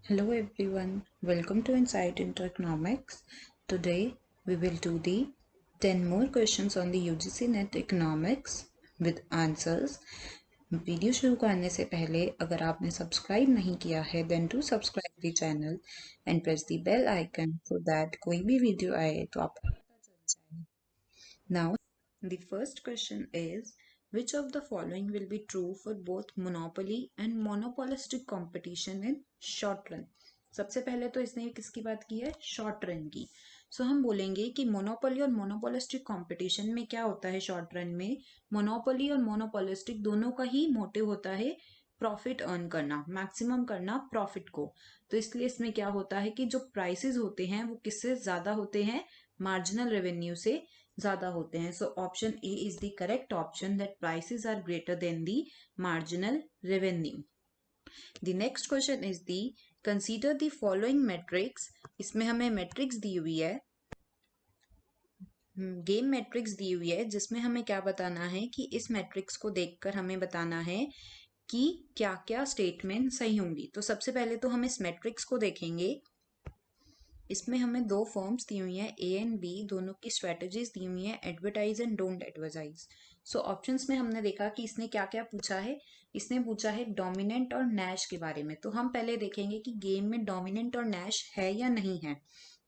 Hello everyone, welcome to Insight into Economics. Today we will do the 10 more questions on the UGC NET Economics with answers. Video शुरू करने से पहले अगर आपने subscribe नहीं किया है then to subscribe the channel and press the bell icon so that कोई भी वीडियो आए तो आपको पता चल जाए. Now the first question is which of the following will be true for both monopoly and monopolistic competition in short run. सबसे पहले तो इसने किसकी बात की है, शॉर्ट रन की. सो हम बोलेंगे कि मोनोपोली और मोनोपोलिस्टिक कंपटीशन में क्या होता है. शॉर्ट रन में मोनोपोली और मोनोपोलिस्टिक दोनों का ही मोटिव होता है प्रॉफिट अर्न करना, मैक्सिमम करना प्रॉफिट को. तो इसलिए इसमें क्या होता है कि जो प्राइसेस होते हैं वो किससे ज्यादा होते हैं, मार्जिनल रेवेन्यू से ज्यादा होते हैं. So option A is the correct option that prices are greater than the marginal revenue. The next question is the consider the following matrix. इसमें हमें मैट्रिक्स दी हुई है, गेम मैट्रिक्स दी हुई है जिसमें हमें क्या बताना है कि इस मैट्रिक्स को देखकर हमें बताना है कि क्या क्या स्टेटमेंट सही होंगी. तो सबसे पहले तो हम इस मैट्रिक्स को देखेंगे. इसमें हमें दो फर्म्स दी हुई हैं ए एंड बी, दोनों की स्ट्रेटजीज दी हुई हैं advertise and don't advertise. So options में हमने देखा कि इसने क्या क्या पूछा है. इसने पूछा है डोमिनेंट और नैश के बारे में. तो हम पहले देखेंगे कि गेम में डोमिनेंट और नैश है या नहीं है.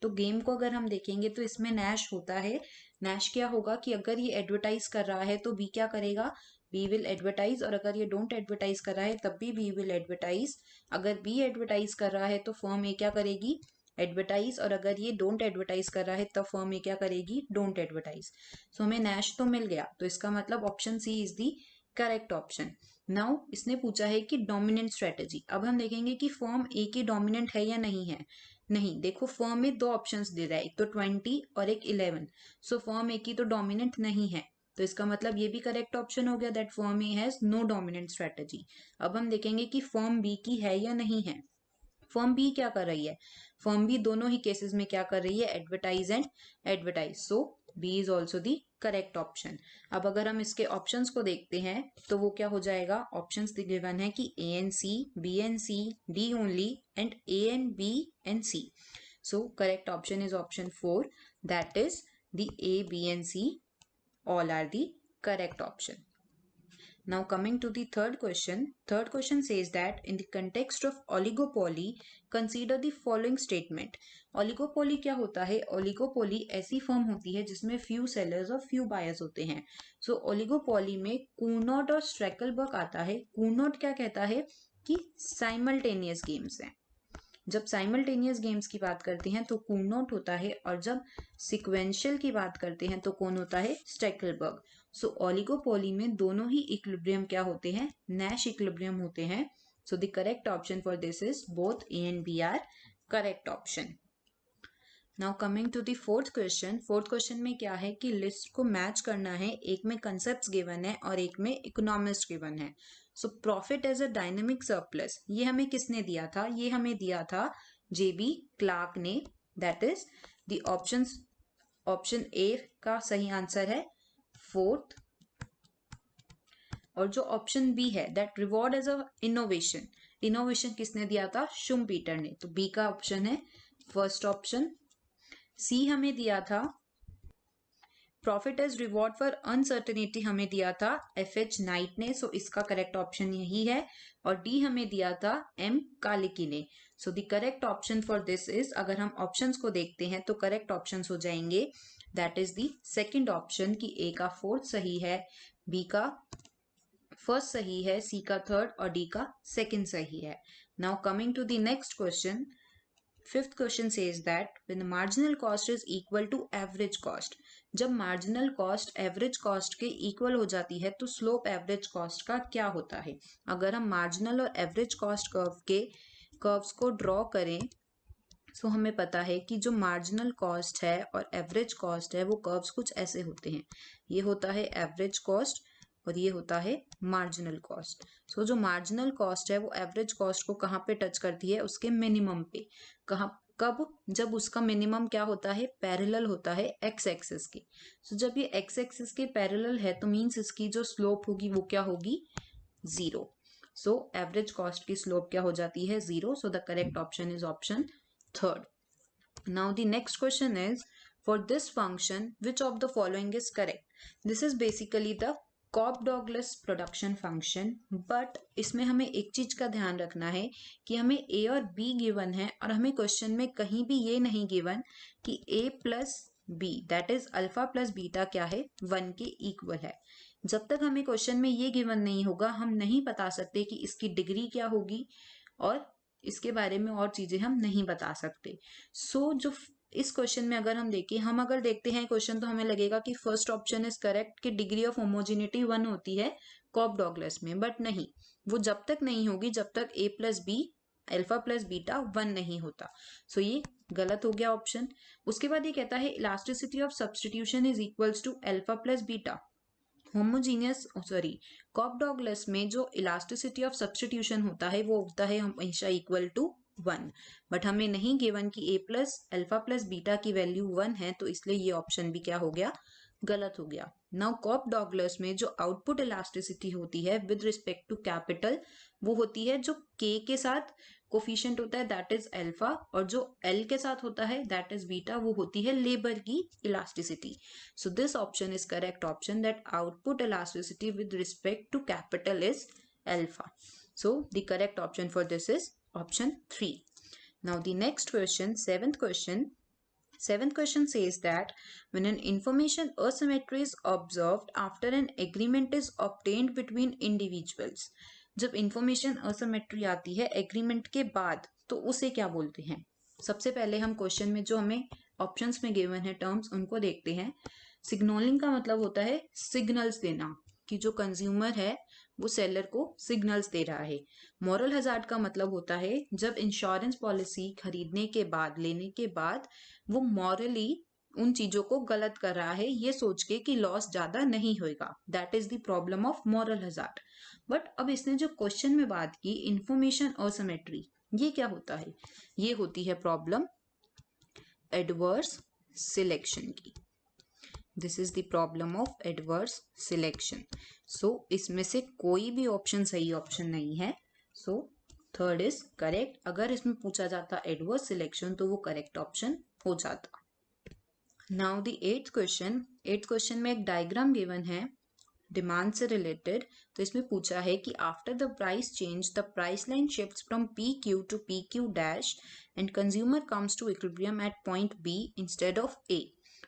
तो गेम को अगर हम देखेंगे तो इसमें नैश होता है. नैश क्या होगा कि अगर ये एडवर्टाइज कर रहा है तो बी क्या करेगा, बी विल एडवर्टाइज. और अगर ये डोंट एडवर्टाइज कर रहा है तब भी बी विल एडवर्टाइज. अगर बी एडवर्टाइज कर रहा है तो फर्म ए क्या करेगी, एडवर्टाइज. और अगर ये डोंट एडवर्टाइज कर रहा है तब फर्म ये क्या करेगी, डोंट एडवर्टाइज. सो हमें नैश तो मिल गया. तो इसका मतलब option C is the correct option. Now इसने पूछा है कि डोमिनेंट स्ट्रेटेजी. अब हम देखेंगे कि फर्म ए की डोमिनेंट है या नहीं है. नहीं, देखो फर्म में दो ऑप्शंस दे रहा है, एक तो 20 और एक 11. सो फर्म ए की तो डोमिनेंट नहीं है. तो इसका मतलब ये भी करेक्ट ऑप्शन हो गया that firm A has no dominant strategy. अब हम देखेंगे कि फर्म बी की है या नहीं है. फर्म बी क्या कर रही है, फर्म बी दोनों ही केसेस में क्या कर रही है, advertise and advertise. So B is also the correct option. अब अगर हम इसके ऑप्शंस को देखते हैं तो वो क्या हो जाएगा, ऑप्शंस गिवन है कि A and C, B and C, D only and A and B and C. So correct option is option 4, that is the A, B and C all are the correct option. Now coming to the third question. Third question says that in the context of oligopoly, consider the following statement. Oligopoly क्या होता है, oligopoly ऐसी firm होती है जिसमें few sellers और few buyers होते हैं. So oligopoly में कूनॉट और स्ट्रैकलबर्ग आता है. कूनॉट क्या कहता है कि simultaneous games हैं. जब साइमल्टेनियस गेम्स की बात करते हैं तो कूनॉट होता है, और जब सिक्वेंशियल की बात करते हैं तो कौन होता है, स्टेकलबर्ग. सो ओलिगोपोली में दोनों ही इक्विलिब्रियम क्या होते हैं, नैश इक्विलिब्रियम होते हैं. So the correct option for this is both A and B are correct option. Now coming to the fourth question. Fourth question में क्या है कि लिस्ट को मैच करना है. एक में कंसेप्ट गिवन है और एक में इकोनॉमिस्ट गिवन है. So profit as a dynamic surplus ये हमें किसने दिया था, ये हमें दिया था जेबी क्लार्क ने. That is the options. Option A का सही आंसर है फोर्थ. और जो ऑप्शन बी है that reward as a innovation, innovation किसने दिया था, शुमपीटर ने. तो बी का ऑप्शन है फर्स्ट ऑप्शन. सी हमें दिया था profit as reward for uncertainty, हमें दिया था एफ एच नाइट ने. सो इसका करेक्ट ऑप्शन यही है. और डी हमें दिया था एम कालिकी ने. सो the correct option for this is, अगर हम ऑप्शंस को देखते हैं तो करेक्ट ऑप्शंस हो जाएंगे that is the second option कि ए का फोर्थ सही है, बी का फर्स्ट सही है, सी का थर्ड और डी का सेकंड सही है. Now coming to the next question. Fifth question says that when the marginal cost is equal to average cost, जब marginal cost average cost के equal हो जाती है तो slope average cost का क्या होता है. अगर हम marginal और average cost curve के curves को draw करें तो हमें पता है कि जो marginal cost है और average cost है वो curves कुछ ऐसे होते हैं. ये होता है average cost और ये होता है मार्जिनल कॉस्ट. सो जो मार्जिनल कॉस्ट है वो एवरेज कॉस्ट को कहाँ पे टच करती है, उसके मिनिमम पे. कहाँ, कब, जब उसका मिनिमम क्या होता है, पैरेलल होता है एक्स एक्सिस के. सो जब ये एक्स एक्सिस के पैरेलल है तो मीन्स इसकी जो स्लोप होगी वो क्या होगी, जीरो. सो एवरेज कॉस्ट की स्लोप क्या हो जाती है 0. सो the correct option is option third. Now the next question is, for this function which of the following is correct? This is basically the Cobb-Douglas production function, but इसमें हमें एक चीज का ध्यान रखना है कि हमें a और b गिवन है और हमें क्वेश्चन में कहीं भी ये नहीं गिवन कि a plus b that is alpha plus beta क्या है 1 के इक्वल है. जब तक हमें क्वेश्चन में ये गिवन नहीं होगा हम नहीं बता सकते कि इसकी डिग्री क्या होगी और इसके बारे में और चीजें हम नहीं बता सकते. सो जो इस क्वेश्चन में अगर हम देखें, हम अगर देखते हैं क्वेश्चन तो हमें लगेगा कि फर्स्ट ऑप्शन इज करेक्ट कि डिग्री ऑफ होमोजिनिटी 1 होती है कॉब-डॉगलस में, बट नहीं, वो जब तक नहीं होगी जब तक a plus B alpha plus beta 1 नहीं होता. सो ये गलत हो गया ऑप्शन. उसके बाद ये कहता है elasticity of substitution is equals to alpha plus beta. Homogeneous Cobb Douglas में जो इलास्टिसिटी ऑफ सब्सटीट्यूशन होता है वो होता है हमेशा इक्वल टू 1, बट हमें नहीं गिवन कि a plus alpha plus beta की वैल्यू 1 है, तो इसलिए ये ऑप्शन भी क्या हो गया, गलत हो गया. नाउ कॉब-डॉगलस में जो आउटपुट इलास्टिसिटी होती है विद रिस्पेक्ट टू कैपिटल वो होती है जो k के साथ कोफिशिएंट होता है दैट इज अल्फा और जो l के साथ होता है दैट इज बीटा, वो होती है लेबर की elasticity. So this option is correct option that output elasticity with respect to capital is alpha. So the correct option for this is option 3. Now the next question, seventh question says that when an information asymmetry is observed after an agreement is obtained between individuals, जब information asymmetry आती है agreement के बाद तो उसे क्या बोलते हैं. सबसे पहले हम क्वेश्चन में जो हमें ऑप्शंस में गिवन है टर्म्स उनको देखते हैं. सिग्नलिंग का मतलब होता है सिग्नल्स देना, कि जो कंज्यूमर है वो सेलर को सिग्नल्स दे रहा है. मॉरल हजार्ड का मतलब होता है जब इंश्योरेंस पॉलिसी खरीदने के बाद लेने के बाद वो मॉरली उन चीजों को गलत कर रहा है ये सोच के कि लॉस ज्यादा नहीं होगा, that is the problem of moral hazard. But अब इसने जो क्वेश्चन में बात की इंफॉर्मेशन असिमेट्री, ये क्या होता है, ये होती है प्रॉब्लम एडवर्स सिलेक्शन की. This is the problem of adverse selection. So इसमें से कोई भी ऑप्शन सही ऑप्शन नहीं है. So third is correct. अगर इसमें पूछा जाता एडवर्स सिलेक्शन तो वो करेक्ट ऑप्शन हो जाता. नाउ द एट्थ क्वेश्चन में एक डायग्राम गिवन है डिमांड से रिलेटेड. तो इसमें पूछा है कि after the price change the price line shifts from P Q to P Q dash and consumer comes to equilibrium at point B instead of A.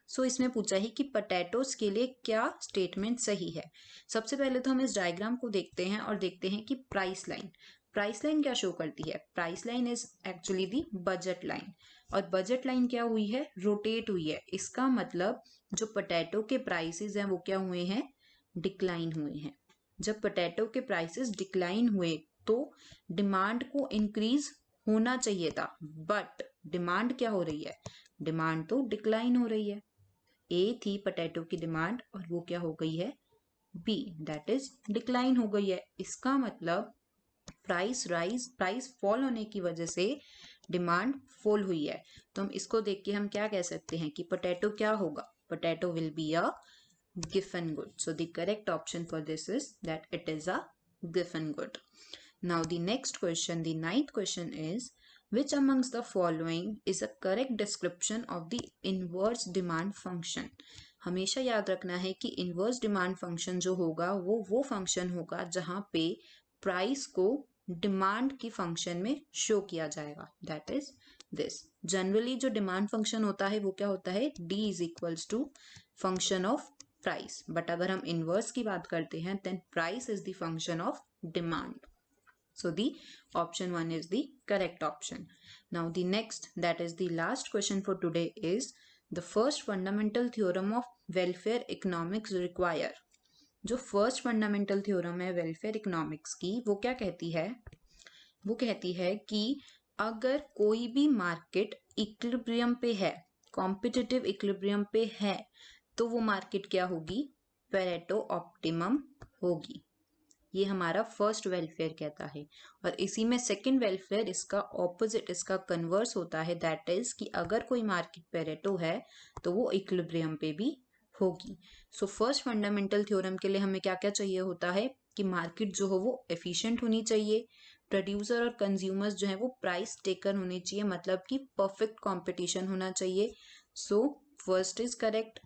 So इसमें पूछा है कि पोटैटोज के लिए क्या स्टेटमेंट सही है. सबसे पहले तो हम इस डायग्राम को देखते हैं और देखते हैं कि प्राइस लाइन क्या शो करती है. Price line is actually the budget line और बजट लाइन क्या हुई है, रोटेट हुई है. इसका मतलब जो पोटैटो के प्राइसेस हैं वो क्या हुए हैं, डिक्लाइन हुए हैं. जब पोटैटो के प्राइसेस डिक्लाइन हुए तो डिमांड को इंक्रीज होना चाहिए था, बट डिमांड क्या हो रही है, डिमांड तो डिक्लाइन हो रही है. ए थी पोटैटो की डिमांड और वो क्या हो गई है, बी दैट इज डिक्लाइन हो गई है. इसका मतलब प्राइस फॉल होने की वजह से डिमांड फॉल हुई है. तो हम इसको देख के हम क्या कह सकते हैं कि पोटैटो क्या होगा, potato will be a giffen good. So the correct option for this is that it is a giffen good. Now the next question, the ninth question is, which amongst the following is a correct description of the inverse demand function? हमेशा याद रखना है कि inverse demand function जो होगा वो function होगा जहां पे प्राइस को डिमांड की फंक्शन में शो किया जाएगा, दैट इज दिस. जनरली जो डिमांड फंक्शन होता है वो क्या होता है, d is equals to function of price. But अगर हम इनवर्स की बात करते हैं then price is the function of demand. So the option 1 is the correct option. Now the next, that is the last question for today, is the first fundamental theorem of welfare economics require. जो first fundamental theorem है welfare economics की वो क्या कहती है, वो कहती है कि अगर कोई भी मार्केट इक्विलिब्रियम पे है, कॉम्पिटिटिव इक्विलिब्रियम पे है, तो वो मार्केट क्या होगी, पेरेटो ऑप्टिमम होगी. ये हमारा फर्स्ट वेलफेयर कहता है. और इसी में सेकंड वेलफेयर इसका ऑपोजिट, इसका कन्वर्स होता है, दैट इज कि अगर कोई मार्केट पेरेटो है तो वो इक्विलिब्रियम पे भी होगी. सो फर्स्ट फंडामेंटल थ्योरम के लिए हमें क्या क्या चाहिए होता है कि मार्केट जो हो वो एफिशिएंट होनी चाहिए, प्रोड्यूसर और कंज्यूमर्स जो है वो प्राइस टेकर होने चाहिए, मतलब कि परफेक्ट कंपटीशन होना चाहिए। So first is correct,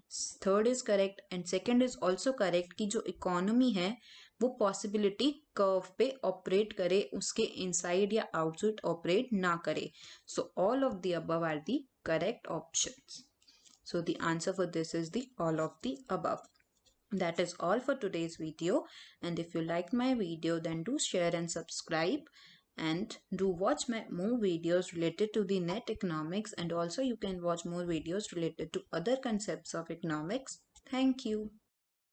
third is correct and second is also correct कि जो इकोनॉमी है वो पॉसिबिलिटी कर्व पे ऑपरेट करे, उसके इनसाइड या आउटसाइड ऑपरेट ना करे। So all of the above are the correct options. So the answer for this is the all of the above. That is all for today's video, and if you liked my video then do share and subscribe, and do watch my more videos related to the net economics, and also you can watch more videos related to other concepts of economics. Thank you.